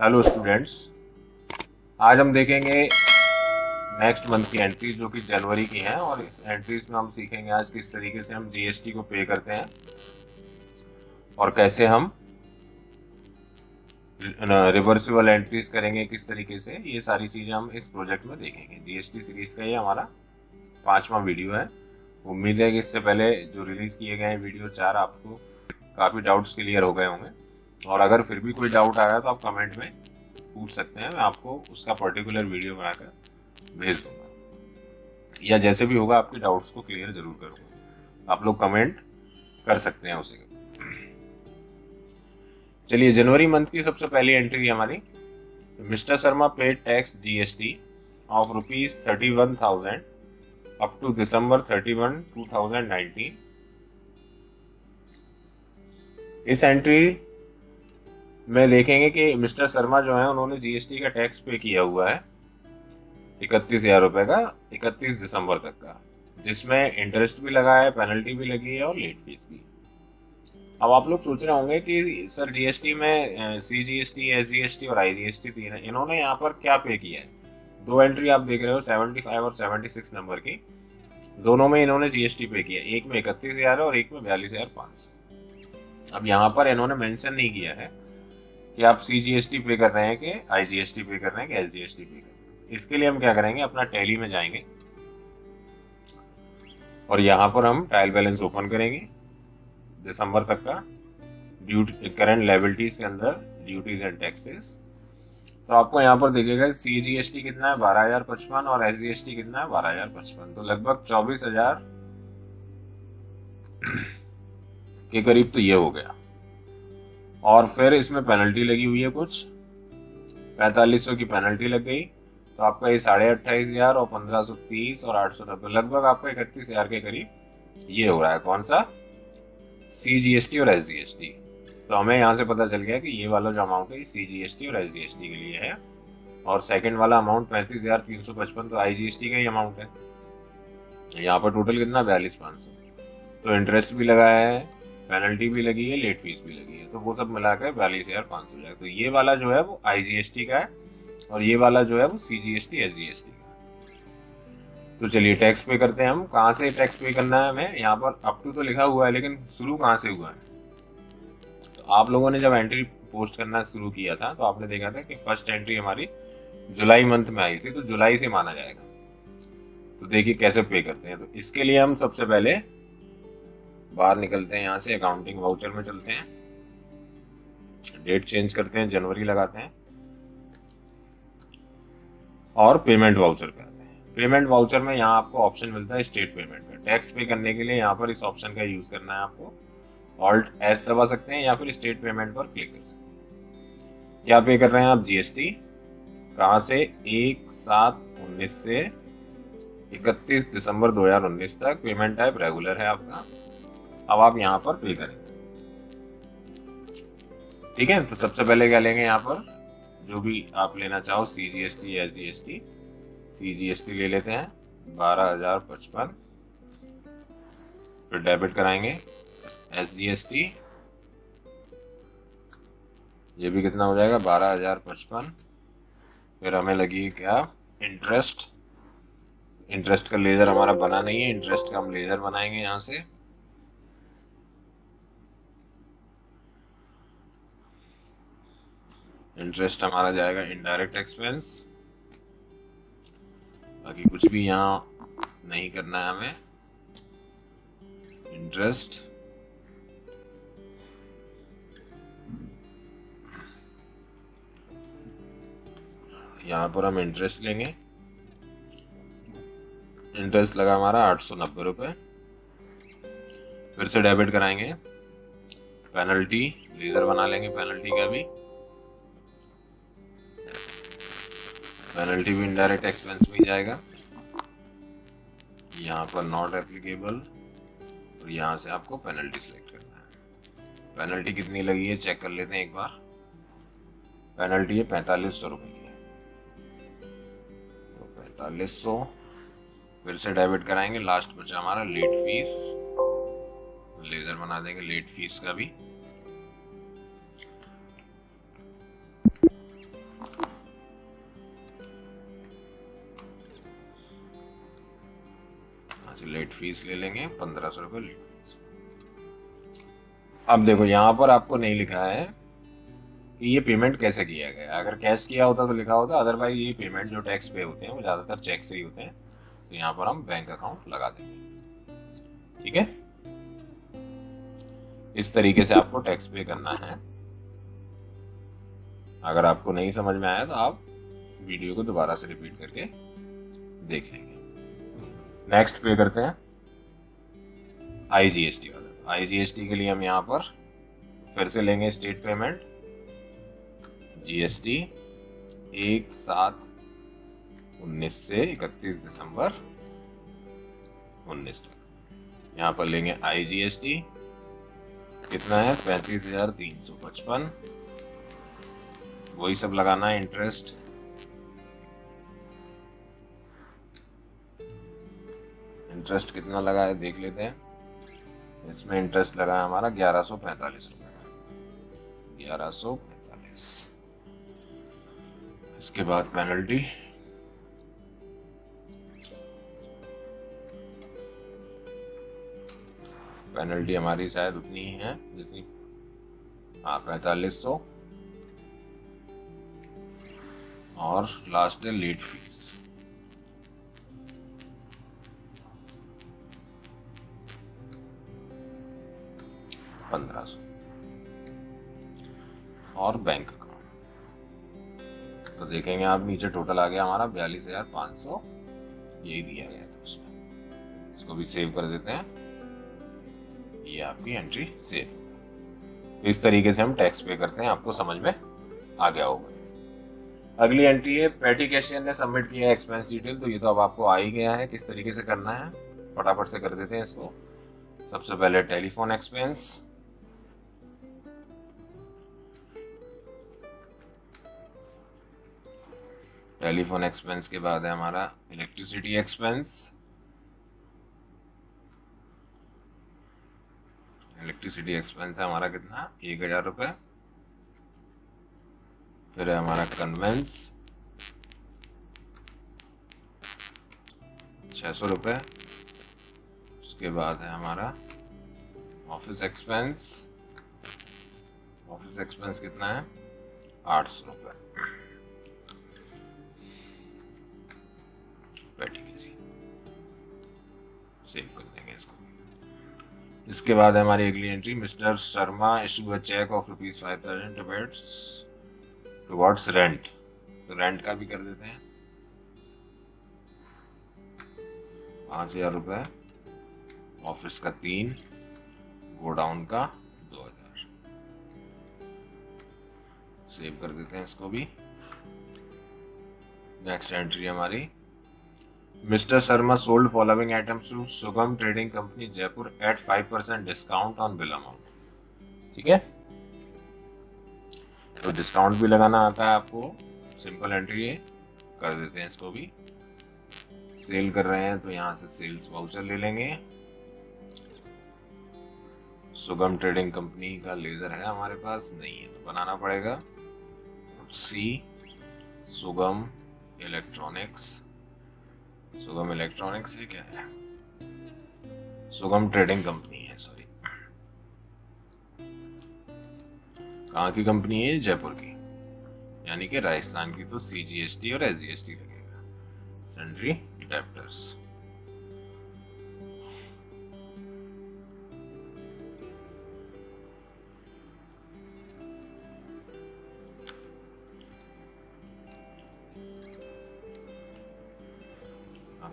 Hello students, आज हम देखेंगे नेक्स्ट मंथ की एंट्री जो कि जनवरी की है। और इस एंट्रीज में हम सीखेंगे आज किस तरीके से हम जीएसटी को पे करते हैं और कैसे हम रिवर्सिबल एंट्रीज करेंगे, किस तरीके से। ये सारी चीजें हम इस प्रोजेक्ट में देखेंगे। जीएसटी सीरीज का ये हमारा 5वां वीडियो है। उम्मीद है कि इससे पहले जो रिलीज किए गए वीडियो 4 आपको काफी डाउट्स क्लियर हो गए होंगे। और अगर फिर भी कोई डाउट आया तो आप कमेंट में पूछ सकते हैं, मैं आपको उसका पर्टिकुलर वीडियो बनाकर भेज दूंगा, या जैसे भी होगा आपके डाउट्स को क्लियर जरूर करूंगा। आप लोग कमेंट कर सकते हैं उसे। चलिए, जनवरी मंथ की सबसे पहली एंट्री हमारी, mister Sharma paid tax GST of ₹31,000 up to December 31, 2019। इस एंट्री में देखेंगे कि मिस्टर शर्मा जो है उन्होंने जीएसटी का टैक्स पे किया हुआ है 31,000 रुपए का 31 दिसंबर तक का, जिसमें इंटरेस्ट भी लगा है, पेनल्टी भी लगी है और लेट फीस भी। अब आप लोग सोच रहे होंगे कि सर जीएसटी में सीजीएसटी, एसजीएसटी और आईजीएसटी तीन है, इन्होंने यहाँ पर क्या पे किया है? दो एंट्री आप देख रहे हो 75 और 76 नंबर की, दोनों में इन्होंने जीएसटी पे किया। एक में 31,000 और एक में 42,500। अब यहाँ पर इन्होंने मेंशन नहीं किया है कि आप सीजीएसटी पे कर रहे हैं कि आईजीएसटी पे कर रहे हैं कि एसजीएसटी पे कर रहे हैं। इसके लिए हम क्या करेंगे, अपना टैली में जाएंगे और यहाँ पर हम ट्रायल बैलेंस ओपन करेंगे दिसंबर तक का, करंट लायबिलिटीज के अंदर ड्यूटीज एंड टैक्सेस। तो आपको यहाँ पर दिखेगा सीजीएसटी कितना है 12,055 और एसजीएसटी कितना है 12,055, तो लगभग 24,000 के करीब तो ये हो गया। और फिर इसमें पेनल्टी लगी हुई है, कुछ 4500 की पेनल्टी लग गई, तो आपका ये 28,500 और 1530 और 890, लगभग आपका 31,000 के करीब ये हो रहा है। कौन सा? सीजीएसटी और एसजीएसटी। तो हमें यहाँ से पता चल गया कि ये वाला जो अमाउंट है सीजीएसटी और एसजीएसटी के लिए है, और सेकंड वाला अमाउंट 35,355 तो आईजीएसटी का ही अमाउंट है। यहाँ पर टोटल कितना 42,500, तो इंटरेस्ट भी लगा है, पेनल्टी भी लगी है, लेट फीस भी लगी है, तो वो सब मिलाकर 42,500 हो जाएगा। तो ये वाला जो है वो आईजीएसटी का है और ये वाला जो है वो सीजीएसटी एसजीएसटी का। तो चलिए टैक्स पे करते हैं हम। कहाँ से टैक्स पे करना है हमें? यहाँ पर अप टू तो लिखा हुआ है, लेकिन शुरू कहाँ से हुआ है? तो आप लोगों ने जब एंट्री पोस्ट करना शुरू किया था तो आपने देखा था कि फर्स्ट एंट्री हमारी जुलाई मंथ में आई थी, तो जुलाई से माना जाएगा। तो देखिए कैसे पे करते हैं। तो इसके लिए हम सबसे पहले बाहर निकलते हैं, यहाँ से अकाउंटिंग वाउचर में चलते हैं, डेट चेंज करते हैं, जनवरी लगाते हैं और पेमेंट वाउचर पे आते हैं। पेमेंट वाउचर में यहाँ आपको ऑप्शन मिलता है स्टेट पेमेंट का। टैक्स पे करने के लिए यहाँ पर इस ऑप्शन का यूज करना है आपको। Alt+S दबा सकते हैं या फिर स्टेट पेमेंट पर क्लिक कर सकते हैं। क्या पे कर रहे हैं आप? जीएसटी। कहाँ से? 1/7/19 से 31 दिसंबर 2019 तक। पेमेंट टाइप रेगुलर है आपका। अब आप यहाँ पर पे करेंगे, ठीक है। तो सबसे पहले क्या लेंगे, यहाँ पर जो भी आप लेना चाहो, सीजीएसटी, एसजीएसटी। सीजीएसटी ले लेते हैं 12,055, फिर डेबिट कराएंगे। एसजीएसटी ये भी कितना हो जाएगा 12,055। फिर हमें लगी क्या? इंटरेस्ट। इंटरेस्ट का लेजर हमारा बना नहीं है, इंटरेस्ट का हम लेजर बनाएंगे यहाँ से। इंटरेस्ट हमारा जाएगा इनडायरेक्ट एक्सपेंस। बाकी कुछ भी यहाँ नहीं करना है हमें। इंटरेस्ट यहाँ पर हम इंटरेस्ट लेंगे। इंटरेस्ट लगा हमारा 890 रुपए। फिर से डेबिट कराएंगे। पेनल्टी लेजर बना लेंगे, पेनल्टी का भी। पेनल्टी भी इनडायरेक्ट एक्सपेंस में ही जाएगा। यहाँ पर नॉट एप्लीकेबल, और यहाँ से आपको पेनल्टी सेलेक्ट करना है। पेनल्टी कितनी लगी है चेक कर लेते हैं एक बार। पेनल्टी है 4500 रुपए की, तो 4500। फिर से डेबिट कराएंगे। लास्ट बचा हमारा लेट फीस, लेजर बना देंगे लेट फीस का भी। लेट फीस ले लेंगे 1500 रुपये लेट फीस। अब देखो यहाँ पर आपको नहीं लिखा है कि ये पेमेंट कैसे किया गया। अगर कैश किया होता तो लिखा होता, अदरवाइज ये पेमेंट जो टैक्स पे होते हैं वो ज्यादातर चेक से ही होते हैं। तो यहाँ पर हम बैंक अकाउंट लगा देंगे। ठीक है, इस तरीके से आपको टैक्स पे करना है। अगर आपको नहीं समझ में आया तो आप वीडियो को दोबारा से रिपीट करके देख लेंगे। नेक्स्ट पे करते हैं IGST वाला। IGST के लिए हम यहाँ पर फिर से लेंगे स्टेट पेमेंट GST 1/7/19 से 31 दिसंबर 19 तक। यहाँ पर लेंगे IGST, कितना है 35,355। वही सब लगाना है। इंटरेस्ट कितना लगा है देख लेते हैं। इसमें इंटरेस्ट लगा है हमारा 1145 रुपए, 1145। इसके बाद पेनल्टी, पेनल्टी हमारी शायद उतनी ही है जितनी, 4500। और लास्ट है लेट फीस, 1500। और बैंक अकाउंट तो देखेंगे आप नीचे टोटल आ गया हमारा 42,500, यही दिया गया था उसमें। इसको भी सेव कर देते हैं। ये आपकी एंट्री सेव। इस तरीके से हम टैक्स पे करते हैं। आपको समझ में आ गया होगा। अगली एंट्री है पेटी कैशियर ने सबमिट किया है एक्सपेंस डिटेल। तो ये तो अब आपको आ ही गया है किस तरीके से करना है। फटाफट से कर देते हैं इसको। सबसे पहले टेलीफोन एक्सपेंस, टेलीफोन एक्सपेंस के बाद है हमारा इलेक्ट्रिसिटी एक्सपेंस। इलेक्ट्रिसिटी एक्सपेंस है हमारा कितना 1,000 रुपये। फिर है हमारा कन्वेंस 600 रुपये। उसके बाद है हमारा ऑफिस एक्सपेंस। ऑफिस एक्सपेंस कितना है 800 रुपये। सेव कर देंगे इसको। इसके बाद हमारी अगली entry, Mister Sharma issue a cheque of ₹5,000 towards rent. तो रेंट का भी कर देते हैं 5,000 रुपये। ऑफिस का 3, गोडाउन का 2,000। सेव कर देते हैं इसको भी। नेक्स्ट एंट्री हमारी, Mr. Sharma sold following items to Sugam Trading Company Jaipur at 5% discount on bill amount। ठीक है, तो डिस्काउंट भी लगाना आता है आपको। सिंपल एंट्री है, कर देते हैं इसको भी। सेल कर रहे हैं तो यहां से सेल्स वाउचर ले लेंगे। सुगम ट्रेडिंग कंपनी का लेजर है हमारे पास, नहीं है तो बनाना पड़ेगा। सी सुगम इलेक्ट्रॉनिक्स, सुगम इलेक्ट्रॉनिक्स है क्या है, सुगम ट्रेडिंग कंपनी है, सॉरी। कहाँ की कंपनी है, जयपुर की, यानी कि राजस्थान की। तो CGST और SGST लगेगा। सन्ड्री डेब्टर्स,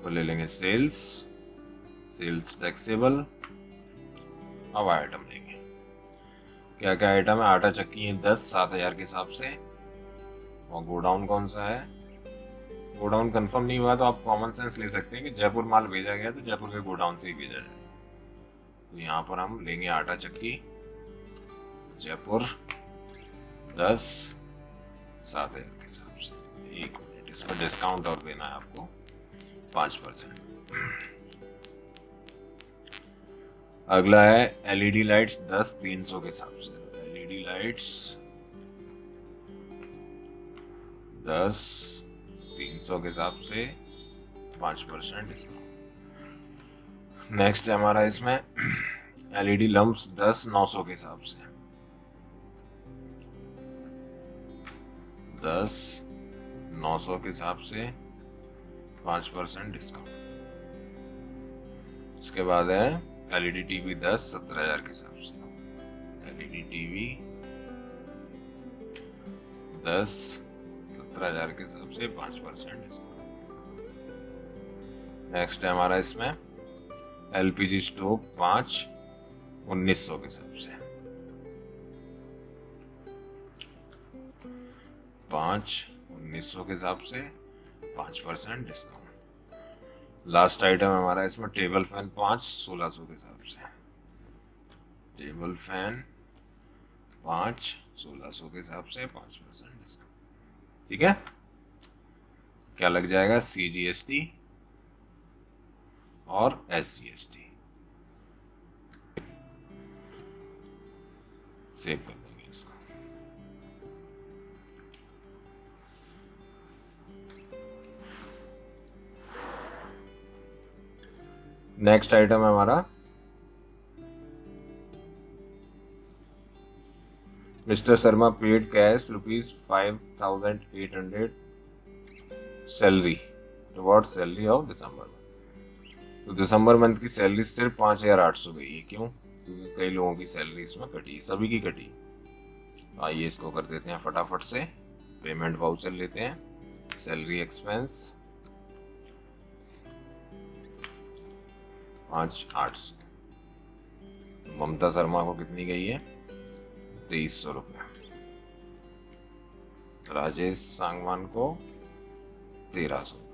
ले लेंगे सेल्स, सेल्स टैक्सेबल। अब आइटम लेंगे, क्या क्या आइटम है। आटा चक्की है 10 7,000 के हिसाब से। और गोडाउन कौन सा है, गोडाउन कंफर्म नहीं हुआ तो आप कॉमन सेंस ले सकते हैं कि जयपुर माल भेजा गया तो जयपुर के गोडाउन से ही भेजा जाए। तो यहाँ पर हम लेंगे आटा चक्की जयपुर 10 7,000 के हिसाब से। 1 मिनट, इसमें डिस्काउंट और देना है आपको 5%। अगला है LED लाइट्स 10 300 के हिसाब से। LED लाइट्स 10 300 के हिसाब से 5% डिस्काउंट। नेक्स्ट है हमारा इसमें एलईडी लम्प्स 10 900 के हिसाब से 10 900 के हिसाब से 5% डिस्काउंट। उसके बाद है एलईडी टीवी 10 17,000 के हिसाब से एलईडी टीवी 10 17,000 के हिसाब से 5% डिस्काउंट। नेक्स्ट है हमारा इसमें एलपीजी स्टोव 5 1900 के हिसाब से 5 1900 के हिसाब से 5% डिस्काउंट। लास्ट आइटम हमारा इसमें टेबल फैन 5 1600 के हिसाब से टेबल फैन 5 1600 के हिसाब से 5% डिस्काउंट। ठीक है, क्या लग जाएगा CGST और SGST सेव कर देंगे इसको। नेक्स्ट आइटम है हमारा mister Sharma paid cash ₹5,800 salary toward salary of December. तो दिसंबर मंथ की सैलरी सिर्फ 5,800 गई है। क्यों? क्योंकि कई लोगों की सैलरी इसमें कटी, सभी की कटी। आइए इसको कर देते हैं फटाफट से, पेमेंट वाउचर लेते हैं। Salary expense 5,800। ममता शर्मा को कितनी गई है? 2,300 रुपये। राजेश सांगवान को 1,300 रुपये।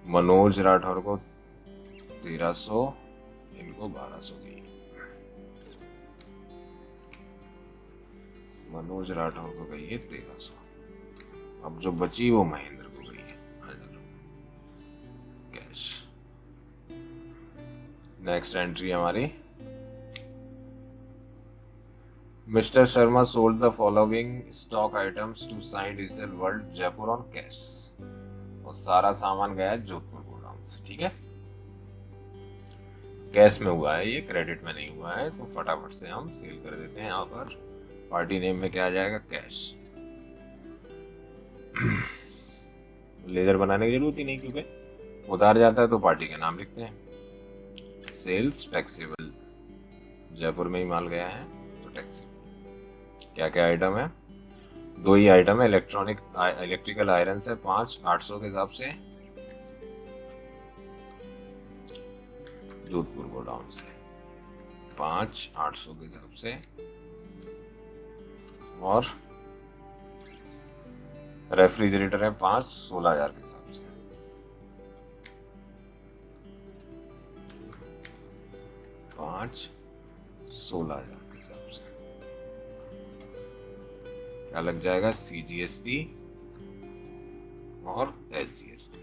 मनोज राठौर को 1,300, इनको 1,200 दी। मनोज राठौर को गई है 1,300। अब जो बची वो महेंद्र को गई है कैश। नेक्स्ट एंट्री हमारी mister Sharma sold the following stock items to Sign Digital World Jaipur on cash. और सारा सामान गया है जोधपुर गोडाउन से। ठीक है, कैश में हुआ है ये, क्रेडिट में नहीं हुआ है। तो फटाफट से हम सेल कर देते हैं। यहाँ पर पार्टी नेम में क्या आ जाएगा? कैश। लेजर बनाने की जरूरत ही नहीं, क्योंकि उतार जाता है तो पार्टी का नाम लिखते हैं। सेल्स टैक्सेबल, जयपुर में ही माल गया है तो टैक्सेबल। क्या क्या आइटम है? 2 ही आइटम है। इलेक्ट्रिकल आयरन है 5,800 के हिसाब से जोधपुर गोडाउन से 5,800 के हिसाब से। और रेफ्रिजरेटर है 5 16,000 के हिसाब से। पांच 16,000 के हिसाब से क्या लग जाएगा? CGST और SGST।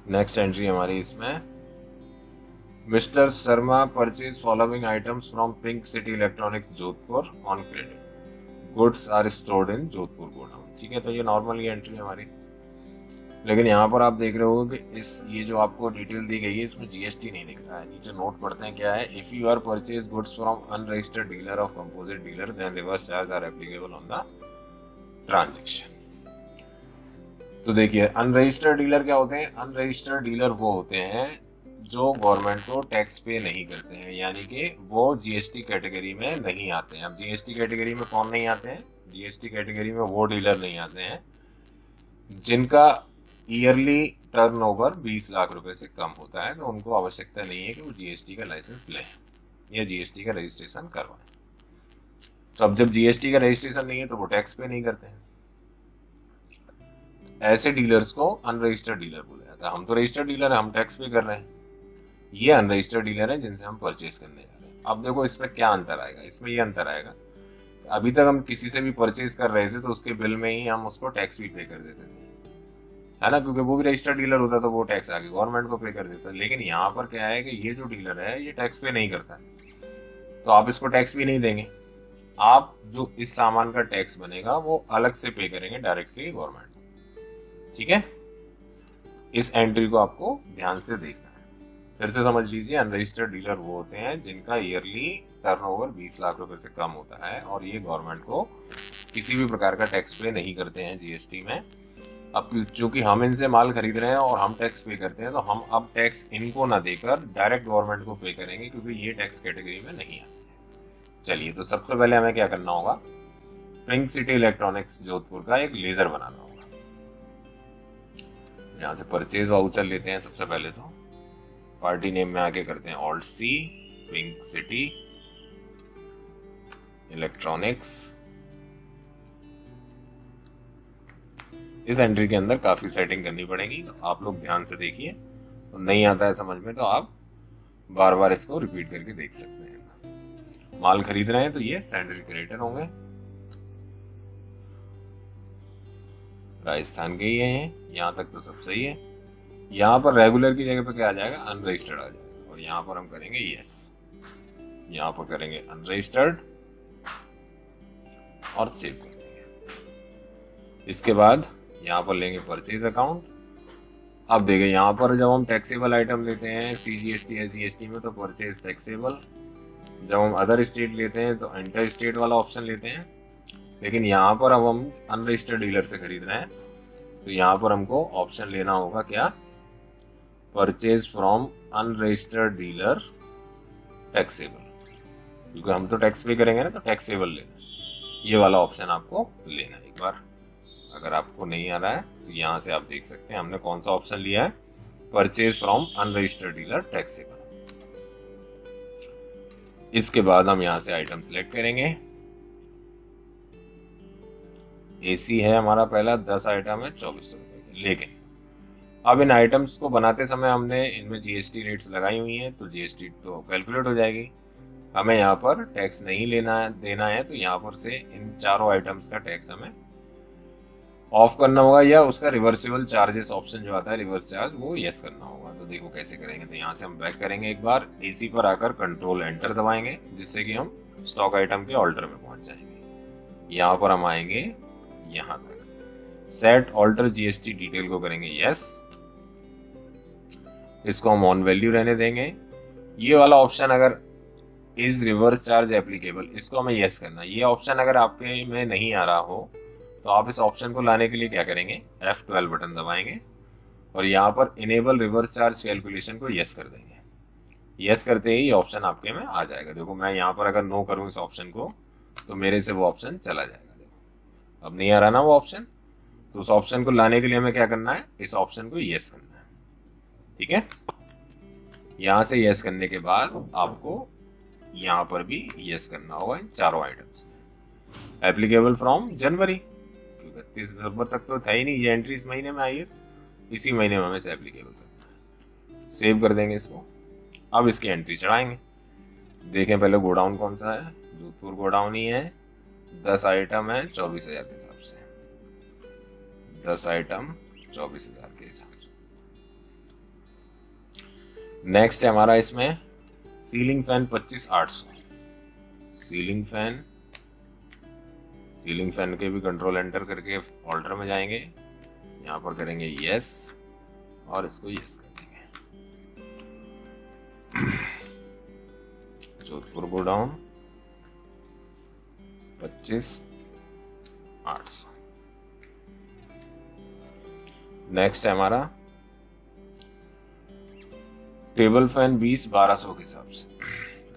नेक्स्ट एंट्री हमारी इसमें mister Sharma purchase following items from Pink City Electronics Jodhpur on credit. Goods are stored in Jodhpur godown. ठीक है, तो ये नॉर्मल ही एंट्री हमारी। लेकिन यहाँ पर आप देख रहे हो कि ये जो आपको डिटेल दी गई है इसमें GST नहीं दिख रहा है। नीचे नोट पढ़ते हैं क्या है? If you are purchase goods from unregistered dealer of composite dealer then reverse charge are applicable on the transaction. तो देखिए, अनरजिस्टर्ड डीलर क्या होते हैं? अनरजिस्टर्ड डीलर वो होते हैं जो गवर्नमेंट को टैक्स पे नहीं करते हैं, यानी कि वो GST कैटेगरी में नहीं आते हैं। अब GST कैटेगरी में कौन नहीं आते हैं? GST कैटेगरी में वो डीलर नहीं आते हैं जिनका ईयरली टर्नओवर 20 लाख रुपए से कम होता है। तो उनको आवश्यकता नहीं है कि वो GST का लाइसेंस लें या GST का रजिस्ट्रेशन करवाएं। तो अब जब GST का रजिस्ट्रेशन नहीं है तो वो टैक्स पे नहीं करते हैं। ऐसे डीलर्स को अनरजिस्टर्ड डीलर बोला जाता है। हम तो रजिस्टर्ड डीलर है, हम टैक्स पे कर रहे हैं। ये अनरजिस्टर्ड डीलर है जिनसे हम परचेज करने जा रहे हैं। अब देखो इसमें क्या अंतर आएगा? इसमें ये अंतर आएगा, अभी तक हम किसी से भी परचेज कर रहे थे तो उसके बिल में ही हम उसको टैक्स भी पे कर देते थे, है ना, क्योंकि वो भी रजिस्टर्ड डीलर होता तो वो टैक्स आगे गवर्नमेंट को पे कर देता। लेकिन यहाँ पर क्या है कि ये जो डीलर है ये टैक्स पे नहीं करता। तो आप इसको टैक्स भी नहीं देंगे। आप जो इस सामान का टैक्स बनेगा वो अलग से पे करेंगे डायरेक्टली गवर्नमेंट। ठीक है, इस एंट्री को आपको ध्यान से देखना है। फिर से समझ लीजिए, अनरजिस्टर्ड डीलर वो होते हैं जिनका ईयरली टर्नओवर 20 लाख रुपए से कम होता है और ये गवर्नमेंट को किसी भी प्रकार का टैक्स पे नहीं करते हैं जीएसटी में। अब चूंकि हम इनसे माल खरीद रहे हैं और हम टैक्स पे करते हैं, तो हम अब टैक्स इनको ना देकर डायरेक्ट गवर्नमेंट को पे करेंगे, क्योंकि ये टैक्स कैटेगरी में नहीं आते हैं। चलिए, तो सबसे पहले हमें क्या करना होगा, पिंक सिटी इलेक्ट्रॉनिक्स जोधपुर का एक लेजर बनाना होगा। यहाँ से परचेज वाउचर लेते हैं। सबसे पहले तो पार्टी नेम में आके करते हैं alt C, Pink City Electronics. इस एंट्री के अंदर काफी सेटिंग करनी पड़ेगी, तो आप लोग ध्यान से देखिए। तो नहीं आता है समझ में तो आप बार बार इसको रिपीट करके देख सकते हैं। माल खरीद रहे हैं तो ये सैलरी क्रेडिटर होंगे, राजस्थान के ही हैं। यहाँ तक तो सब सही है। यहाँ पर रेगुलर की जगह पे क्या आ जाएगा, अनरजिस्टर्ड आ जाएगा, और यहाँ पर हम करेंगे यस। यहाँ पर करेंगे अनरजिस्टर्ड और सेव कर देंगे। इसके बाद यहाँ पर लेंगे परचेज अकाउंट। अब देखिए, यहाँ पर जब हम टैक्सेबल आइटम लेते हैं सीजीएसटी या जीएसटी में, तो परचेज टैक्सेबल। जब हम अदर स्टेट लेते हैं तो इंटर स्टेट वाला ऑप्शन लेते हैं। लेकिन यहाँ पर अब हम अनरजिस्टर्ड डीलर से खरीद रहे हैं, तो यहाँ पर हमको ऑप्शन लेना होगा क्या, purchase from unregistered dealer taxable, क्योंकि हम तो टैक्स पे करेंगे ना, तो टैक्सेबल लेना। ये वाला ऑप्शन आपको लेना है। एक बार अगर आपको नहीं आ रहा है तो यहाँ से आप देख सकते हैं हमने कौन सा ऑप्शन लिया है, purchase from unregistered dealer taxable. इसके बाद हम यहाँ से आइटम सिलेक्ट करेंगे। एसी है हमारा पहला, 10 आइटम है 2400 रुपए के। लेकिन अब इन आइटम्स को बनाते समय हमने इनमें जीएसटी रेट्स लगाई हुई हैं, तो जीएसटी तो कैलकुलेट हो जाएगी। हमें यहाँ पर टैक्स नहीं देना है, तो यहाँ पर से इन चारों आइटम्स का टैक्स हमें ऑफ करना होगा, या उसका रिवर्सिबल चार्जेस ऑप्शन जो आता है, रिवर्स चार्ज, वो यस करना होगा। तो देखो कैसे करेंगे। तो यहाँ से हम बैक करेंगे, एक बार एसी पर आकर कंट्रोल एंटर दबाएंगे, जिससे कि हम स्टॉक आइटम के ऑल्टर में पहुंच जाएंगे। यहाँ पर हम आएंगे, यहाँ तक सेट ऑल्टर जीएसटी डिटेल को करेंगे यस। इसको हम ऑन वैल्यू रहने देंगे। ये वाला ऑप्शन अगर इज रिवर्स चार्ज एप्लीकेबल, इसको हमें यस करना। ये ऑप्शन अगर आपके में नहीं आ रहा हो, तो आप इस ऑप्शन को लाने के लिए क्या करेंगे, F12 बटन दबाएंगे और यहाँ पर इनेबल रिवर्स चार्ज कैलकुलेशन को यस कर देंगे। यस करते ही ऑप्शन आपके में आ जाएगा। देखो, मैं यहाँ पर अगर नो करूँ इस ऑप्शन को, तो मेरे से वो ऑप्शन चला जाएगा। देखो, अब नहीं आ रहा ना वो ऑप्शन, तो उस ऑप्शन को लाने के लिए हमें क्या करना है, इस ऑप्शन को यस करना है। ठीक है, यहां से यस करने के बाद आपको यहां पर भी यस करना होगा इन चारों आइटम्स में। एप्लीकेबल फ्रॉम जनवरी, 31 दिसंबर तक तो था ही नहीं, ये एंट्री इस महीने में आई है, इसी महीने में हमें से एप्लीकेबल करना है। सेव कर देंगे इसको। अब इसकी एंट्री चढ़ाएंगे। देखें पहले गोडाउन कौन सा है, जोधपुर गोडाउन ही है। 10 आइटम है 24,000 के हिसाब से, 10 आइटम 24,000 के हिसाब से। नेक्स्ट है हमारा इसमें सीलिंग फैन 25,800। सीलिंग फैन के भी कंट्रोल एंटर करके ऑल्टर में जाएंगे, यहां पर करेंगे यस और इसको यस कर देंगे। जोधपुर गोडाउन 25,800। नेक्स्ट है हमारा टेबल फैन 20,1200 के हिसाब से।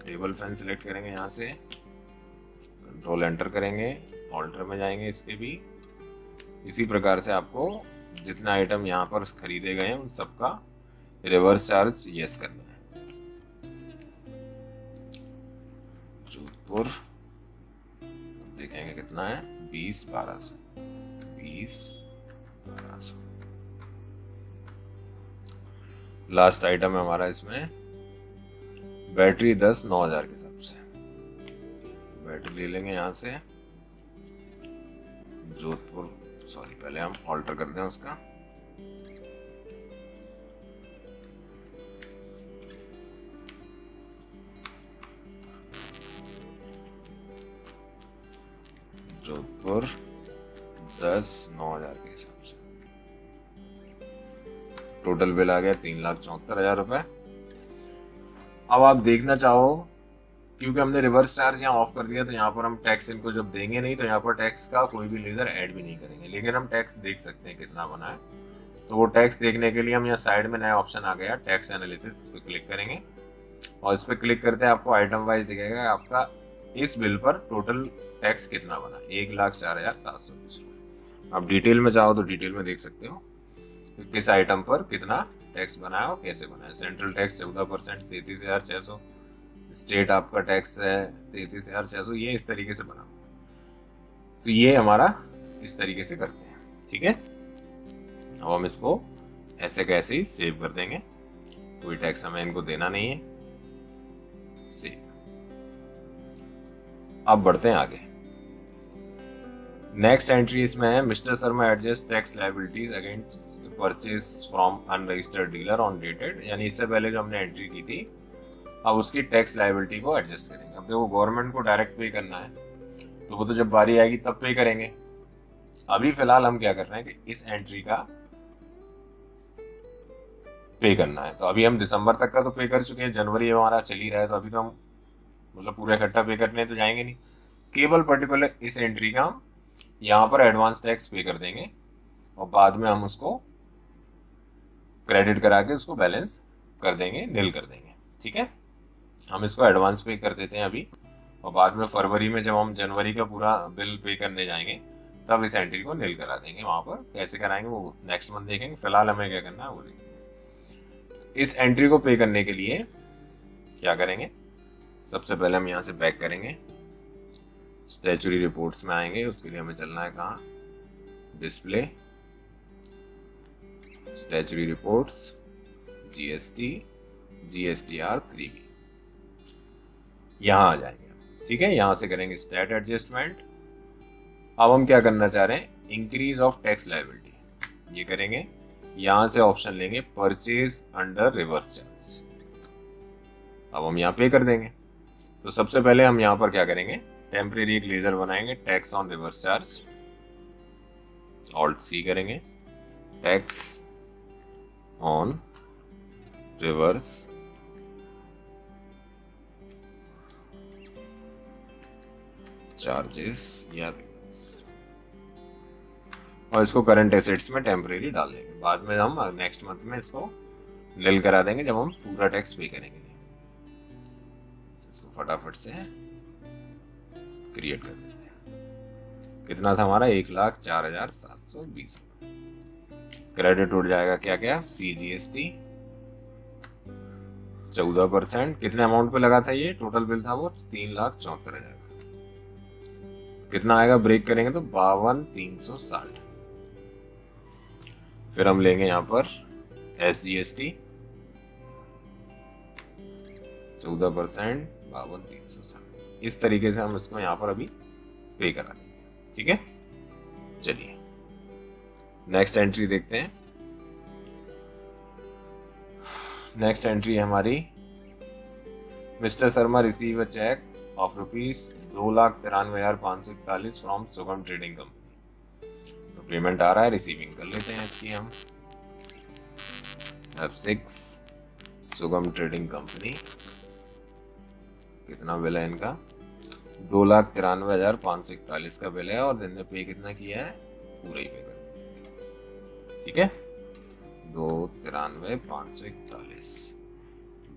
टेबल फैन सिलेक्ट करेंगे, यहां से कंट्रोल एंटर करेंगे, ऑल्टर में जाएंगे। इसके भी इसी प्रकार से आपको जितना आइटम यहाँ पर खरीदे गए हैं उन सबका रिवर्स चार्ज यस करना है। जोधपुर देखेंगे कितना है, 20,1200। 20,1200। लास्ट आइटम है हमारा इसमें बैटरी 10 9,000 के हिसाब से। बैटरी ले लेंगे यहां से जोधपुर, सॉरी पहले हम ऑल्टर कर दें उसका। जोधपुर 10/9/2000 के हिसाब से टोटल बिल आ गया 3,74,000 रुपए। अब आप देखना चाहो, क्योंकि हमने रिवर्स चार्ज यहाँ ऑफ कर दिया तो यहाँ पर हम टैक्स इनको जब देंगे नहीं तो यहाँ पर टैक्स का कोई भी लेजर ऐड भी नहीं करेंगे, लेकिन हम टैक्स देख सकते हैं कितना बना है। तो वो टैक्स देखने के लिए हम यहाँ साइड में नया ऑप्शन आ गया टैक्स एनालिसिस, इस पर क्लिक करेंगे और इस पर क्लिक करते हैं आपको आइटम वाइज दिखेगा आपका इस बिल पर टोटल टैक्स कितना बना, 1,04,720। अब डिटेल में चाहो तो डिटेल में देख सकते हो कि किस आइटम पर कितना टैक्स बना है और कैसे बना है। सेंट्रल टैक्स 14%, 33,600, स्टेट आपका टैक्स है 33,600, ये इस तरीके से बना। तो ये हमारा इस तरीके से करते हैं, ठीक है। अब हम इसको ऐसे कैसे ही सेव कर देंगे, कोई टैक्स हमें इनको देना नहीं है, सेव। अब बढ़ते हैं आगे। नेक्स्ट एंट्री इसमें है mister Sharma adjust tax liabilities against purchase from unregistered dealer on dated, यानी इससे पहले जो हमने एंट्री की थी अब उसकी टैक्स लायबिलिटी को एडजस्ट करेंगे। अब देखो गवर्नमेंट को डायरेक्ट पे करना है तो वो तो जब बारी आएगी तब पे करेंगे। अभी फिलहाल हम क्या कर रहे हैं कि इस एंट्री का पे करना है। तो अभी हम दिसंबर तक का तो पे कर चुके हैं, जनवरी हमारा चल ही रहा है, तो अभी तो हम मतलब पूरा इकट्ठा पे करने तो जाएंगे नहीं, केवल पर्टिकुलर इस एंट्री का हम यहाँ पर एडवांस टैक्स पे कर देंगे और बाद में हम उसको क्रेडिट करा के उसको बैलेंस कर देंगे, नील कर देंगे, ठीक है। हम इसको एडवांस पे कर देते हैं अभी, और बाद में फरवरी में जब हम जनवरी का पूरा बिल पे करने जाएंगे तब इस एंट्री को नील करा देंगे। वहां पर कैसे कराएंगे वो नेक्स्ट मंथ देखेंगे, फिलहाल हमें क्या करना है वो देखेंगे। इस एंट्री को पे करने के लिए क्या करेंगे, सबसे पहले हम यहाँ से बैक करेंगे, स्टैच्यूरी रिपोर्ट्स में आएंगे। उसके लिए हमें चलना है कहाँ, display, statutory reports, GST, GSTR 3B, यहां आ जाएंगे, ठीक है। यहां से करेंगे स्टैट एडजस्टमेंट। अब हम क्या करना चाह रहे हैं, इंक्रीज ऑफ टैक्स लायबिलिटी, ये करेंगे। यहां से ऑप्शन लेंगे परचेज अंडर रिवर्स चार्ज, अब हम यहाँ पे कर देंगे। तो सबसे पहले हम यहाँ पर क्या करेंगे, टेम्परेरी एक लेजर बनाएंगे, tax on reverse charge, Alt+C करेंगे, टैक्स ऑन रिवर्स चार्जेस या रिवर्स, और इसको करंट एसेट्स में टेम्परेरी डाल देंगे। बाद में हम नेक्स्ट मंथ में इसको नील करा देंगे जब हम पूरा टैक्स पे करेंगे। इसको फटाफट से क्रिएट कर देते हैं। कितना था हमारा, 1,04,720। क्रेडिट उठ जाएगा क्या क्या, CGST 14%, कितने अमाउंट पे लगा था ये, टोटल बिल था वो 3,74,000। कितना आएगा ब्रेक करेंगे तो 52,360। फिर हम लेंगे यहां पर SGST 14%, 52,360। इस तरीके से हम इसको यहां पर अभी पे करा देंगे, ठीक है। चलिए नेक्स्ट एंट्री देखते हैं। नेक्स्ट एंट्री हमारी, mister Sharma receive a cheque of ₹2,93,541 from Sugam Trading Company. तो पेमेंट आ रहा है, रिसीविंग कर लेते हैं इसकी हम। F6 सुगम ट्रेडिंग कंपनी, कितना बिल है इनका, 2,93,541 का बिल है, और इन्होंने पे कितना किया है, पूरा ही पे कर दिया, ठीक है। 2,93,541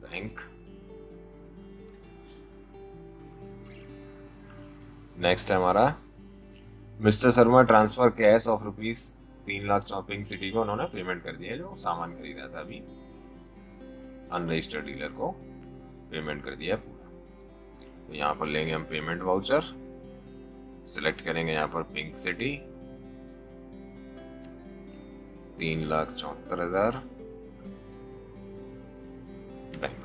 बैंक। नेक्स्ट है हमारा, mister Sharma transfer cash of ₹3 lakh pink city को उन्होंने पेमेंट कर दिया, जो सामान खरीदा था अभी अनरजिस्टर्ड डीलर को पेमेंट कर दिया पूरा। तो यहाँ पर लेंगे हम पेमेंट वाउचर, सिलेक्ट करेंगे यहाँ पर पिंक सिटी, 3,74,000 बैंक।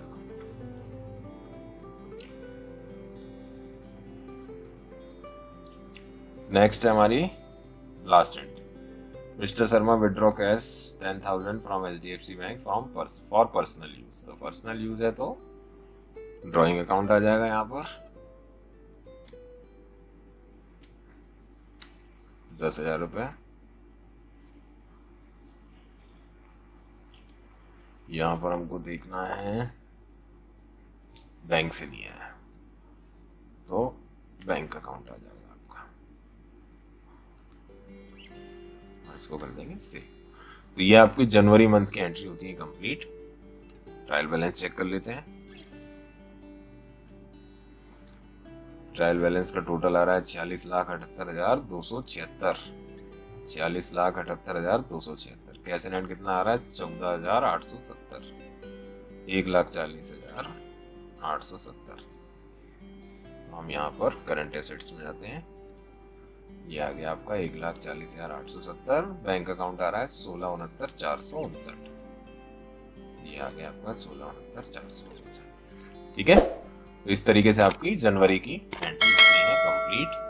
नेक्स्ट है हमारी last entry, Mister Sharma withdraw cash 10,000 from HDFC bank for personal use. तो पर्सनल यूज है तो ड्रॉइंग अकाउंट आ जाएगा यहाँ पर, 10,000 रुपये। यहाँ पर हमको देखना है बैंक से लिया है तो बैंक अकाउंट आ जाएगा आपका, इसको कर देंगे से। तो ये आपकी जनवरी मंथ की एंट्री होती है कंप्लीट। ट्रायल बैलेंस चेक कर लेते हैं। ट्रायल बैलेंस का टोटल आ रहा है 46,78,276। 46,78,276। कैश इन हैंड कितना आ रहा है? 14,870। 1,40,870। तो हम यहाँ पर करंट एसेट्स में जाते हैं। ये आ गया आपका 1,40,870। बैंक अकाउंट आ रहा है 16,69,459। ये आ गया आपका 16,69,459। ठीक है, तो इस तरीके से आपकी जनवरी की एंट्री होती है कंप्लीट।